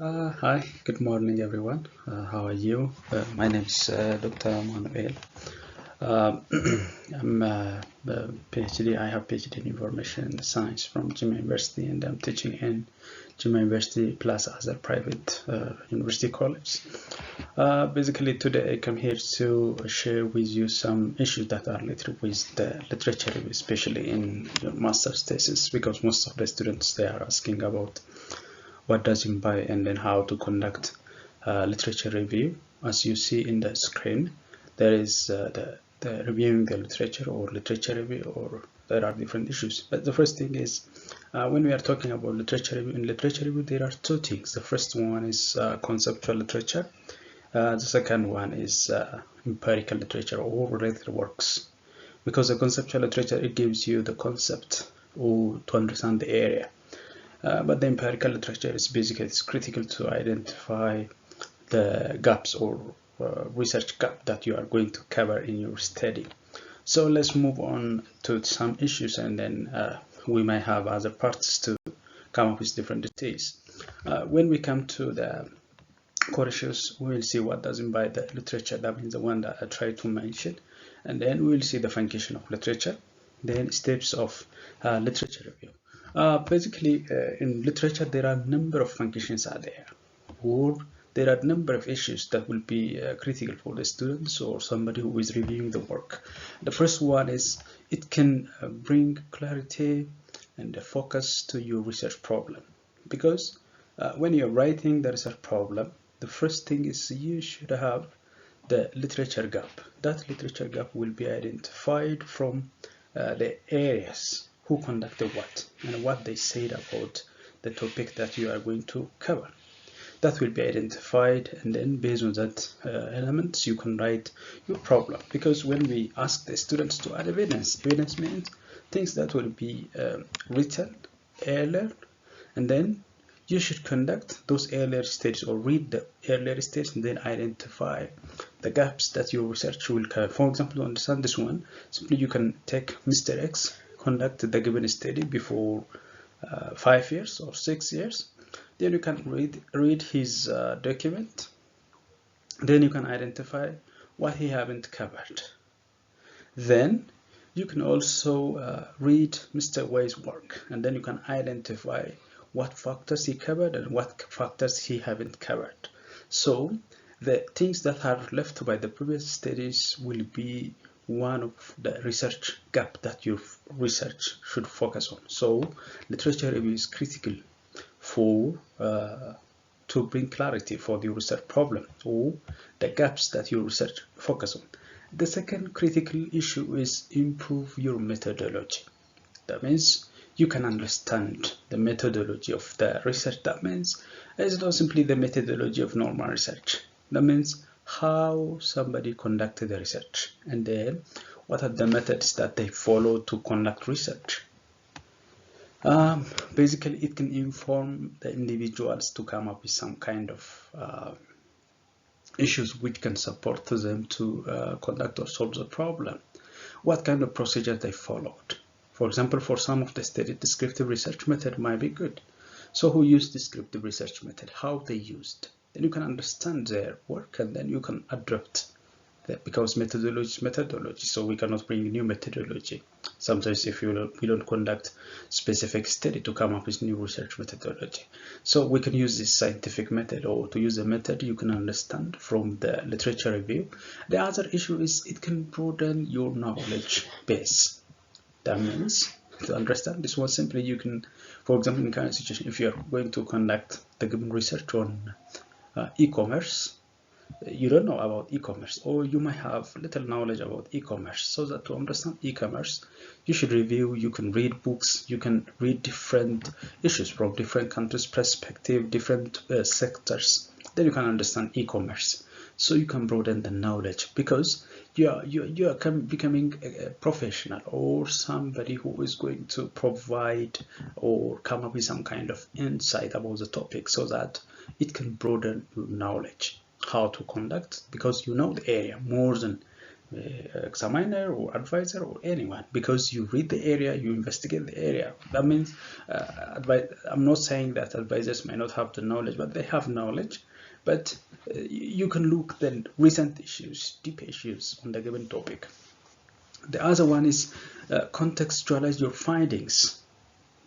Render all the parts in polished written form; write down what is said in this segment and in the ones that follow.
Hi, good morning, everyone. How are you? My name is Dr. Manuel. Uh, I'm a PhD. I have PhD in information science from Jimma University, and I'm teaching in Jimma University plus other private university colleges. Basically, today I come here to share with you some issues that are related with the literature, especially in your master's thesis, because most of the students they are asking about what does imply and then how to conduct literature review. As you see in the screen, there is the reviewing the literature or literature review, or there are different issues. But the first thing is when we are talking about literature review, in literature review there are two things. The first one is conceptual literature. The second one is empirical literature or related works. Because the conceptual literature, it gives you the concept or to understand the area, but the empirical literature is basically it's critical to identify the gaps or research gap that you are going to cover in your study. So let's move on to some issues, and then we might have other parts to come up with different details. When we come to the core issues, we will see what does mean by the literature. That means the one that I try to mention, and then we will see the function of literature, then steps of literature review. Basically, in literature, there are a number of functions are there, or there are a number of issues that will be critical for the students or somebody who is reviewing the work. The first one is it can bring clarity and focus to your research problem, because when you're writing the research problem, the first thing is you should have the literature gap. That literature gap will be identified from the areas who conducted what and what they said about the topic that you are going to cover. That will be identified, and then based on that elements you can write your problem. Because when we ask the students to add evidence means things that will be written earlier, and then you should conduct those earlier stages or read the earlier stages and then identify the gaps that your research will cover. For example, to understand this one, simply you can take Mr. X, conduct the given study before 5 years or 6 years. Then you can read his document. Then you can identify what he haven't covered. Then you can also read Mr. Way's work, and then you can identify what factors he covered and what factors he haven't covered. So the things that are left by the previous studies will be one of the research gap that your research should focus on. So literature review is critical for to bring clarity for the research problem or the gaps that your research focus on. The second critical issue is improve your methodology. That means you can understand the methodology of the research. That means it's not simply the methodology of normal research. That means how somebody conducted the research, and then what are the methods that they follow to conduct research. Basically, it can inform the individuals to come up with some kind of issues which can support them to conduct or solve the problem. What kind of procedure they followed. For example, for some of the study, descriptive research method might be good. So who used descriptive research method, how they used. Then you can understand their work, and then you can adapt that, because methodology is methodology, so we cannot bring new methodology. Sometimes if you don't conduct specific study to come up with new research methodology, so we can use this scientific method, or to use a method you can understand from the literature review. The other issue is it can broaden your knowledge base. That means to understand this one simply you can, for example, in current situation, if you're going to conduct the given research on e-commerce, you don't know about e-commerce, or you might have little knowledge about e-commerce. So that to understand e-commerce, you should review, you can read books, you can read different issues from different countries perspective, different sectors. Then you can understand e-commerce, so you can broaden the knowledge, because you are becoming a professional or somebody who is going to provide or come up with some kind of insight about the topic, so that it can broaden your knowledge how to conduct, because you know the area more than examiner or advisor or anyone, because you read the area, you investigate the area. That means I'm not saying that advisors may not have the knowledge, but they have knowledge. But you can look then recent issues, deep issues on the given topic. The other one is contextualize your findings.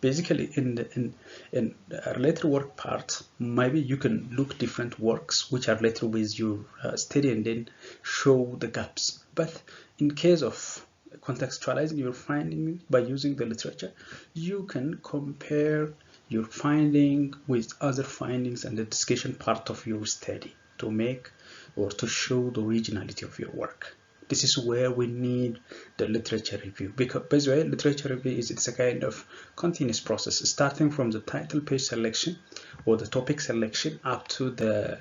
Basically, in a related work part, maybe you can look different works which are related with your study and then show the gaps. But in case of contextualizing your finding by using the literature, you can compare your finding with other findings and the discussion part of your study to make or to show the originality of your work. This is where we need the literature review, because by the way, literature review it's a kind of continuous process, starting from the title page selection or the topic selection up to the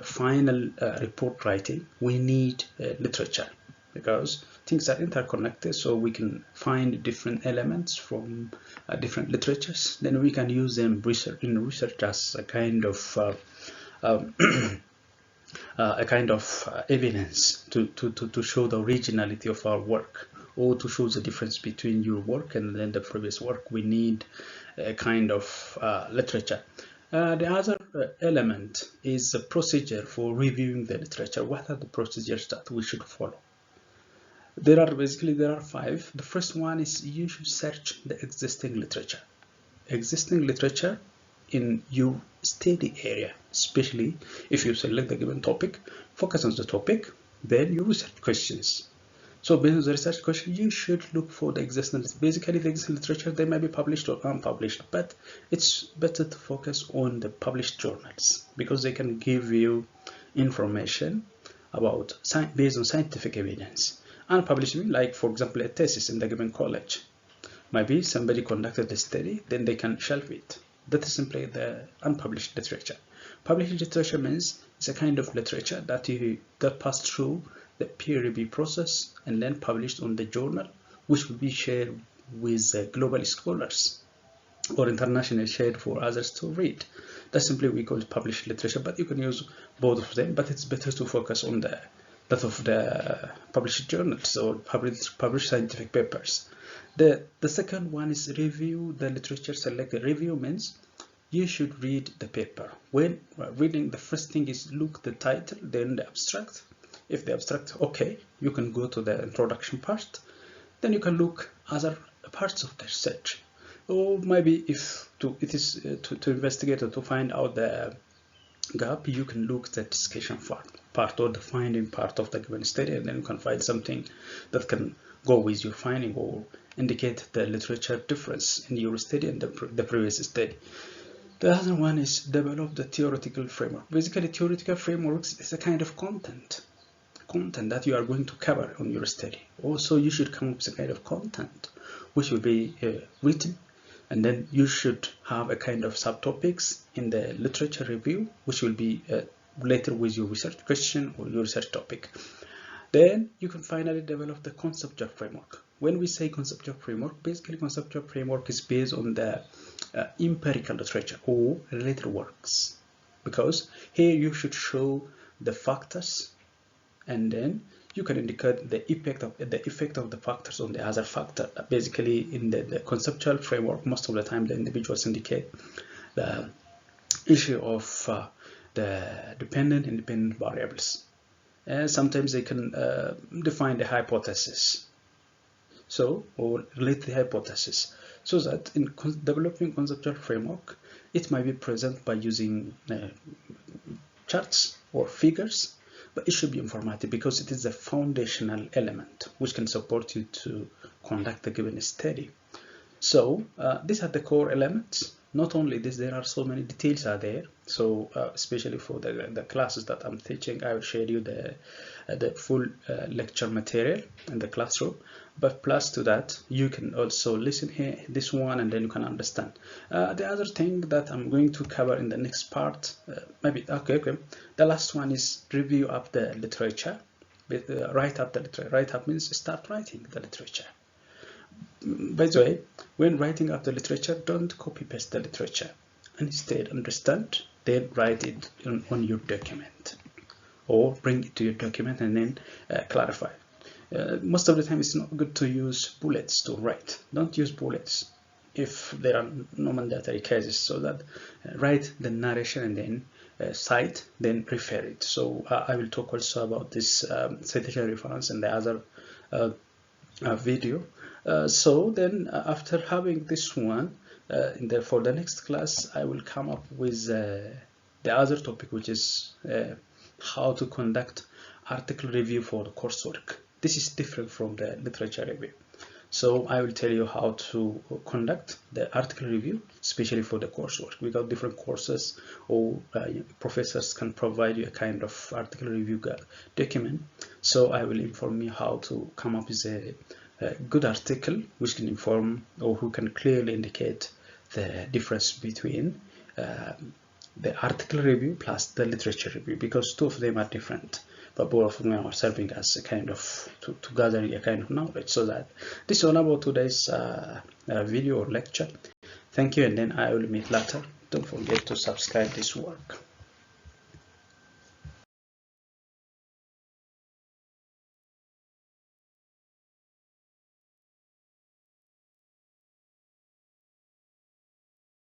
final report writing. We need literature because things are interconnected, so we can find different elements from different literatures. Then we can use them in research as a kind of evidence to show the originality of our work, or to show the difference between your work and then the previous work. We need a kind of literature. The other element is the procedure for reviewing the literature. What are the procedures that we should follow? There are 5. The first one is you should search the existing literature. Existing literature in your study area, especially if you select the given topic, focus on the topic, then your research questions. So based on the research question, you should look for the existing, basically the existing literature. They may be published or unpublished, but it's better to focus on the published journals because they can give you information about based on scientific evidence. Unpublished, like for example a thesis in the given college, maybe somebody conducted a study, then they can shelve it. That is simply the unpublished literature. Published literature means it's a kind of literature that passed through the peer review process and then published on the journal, which will be shared with global scholars or internationally shared for others to read. That's simply we call it published literature, but you can use both of them, but it's better to focus on that of the published journals or published scientific papers. The second one is review the literature selected. Review means you should read the paper. When reading, the first thing is look the title, then the abstract. If the abstract okay, you can go to the introduction part. Then you can look other parts of the research. Or maybe if it is to investigate or to find out the gap, you can look at the discussion part or the finding part of the given study, and then you can find something that can go with your finding or indicate the literature difference in your study and the previous study. The other one is develop the theoretical framework. Basically, theoretical frameworks is a kind of content that you are going to cover on your study. Also, you should come up with a kind of content which will be written, and then you should have a kind of subtopics in the literature review which will be related with your research question or your research topic. Then you can finally develop the conceptual framework. When we say conceptual framework, basically conceptual framework is based on the empirical literature or related works, because here you should show the factors, and then you can indicate the effect of the factors on the other factor. Basically, in the conceptual framework, most of the time the individuals indicate the issue of the dependent and independent variables. Sometimes they can define the hypothesis, or relate the hypothesis, so that in developing conceptual framework, it might be present by using charts or figures, but it should be informative because it is a foundational element which can support you to conduct a given study. So these are the core elements. Not only this, there are so many details are there. So especially for the classes that I'm teaching, I will share you the full lecture material in the classroom. But plus to that, you can also listen here this one, and then you can understand. The other thing that I'm going to cover in the next part, the last one is review up the literature. Write up the literature. Write up means start writing the literature. By the way, when writing up the literature, don't copy paste the literature. Instead, understand, then write it on your document, or bring it to your document and then clarify. most of the time it's not good to use bullets to write. Don't use bullets if there are no mandatory cases, so that write the narration and then cite, then refer it. So I will talk also about this citation reference and the other video. So then after having this one, for the next class I will come up with the other topic, which is how to conduct article review for the coursework. This is different from the literature review. So I will tell you how to conduct the article review, especially for the coursework, because different courses or professors can provide you a kind of article review document. So I will inform you how to come up with a good article which can inform or who can clearly indicate the difference between the article review plus the literature review, because two of them are different, but both of them are serving as a kind of to gather a kind of knowledge. So that this is all about today's video or lecture. Thank you, and then I will meet later. Don't forget to subscribe this work.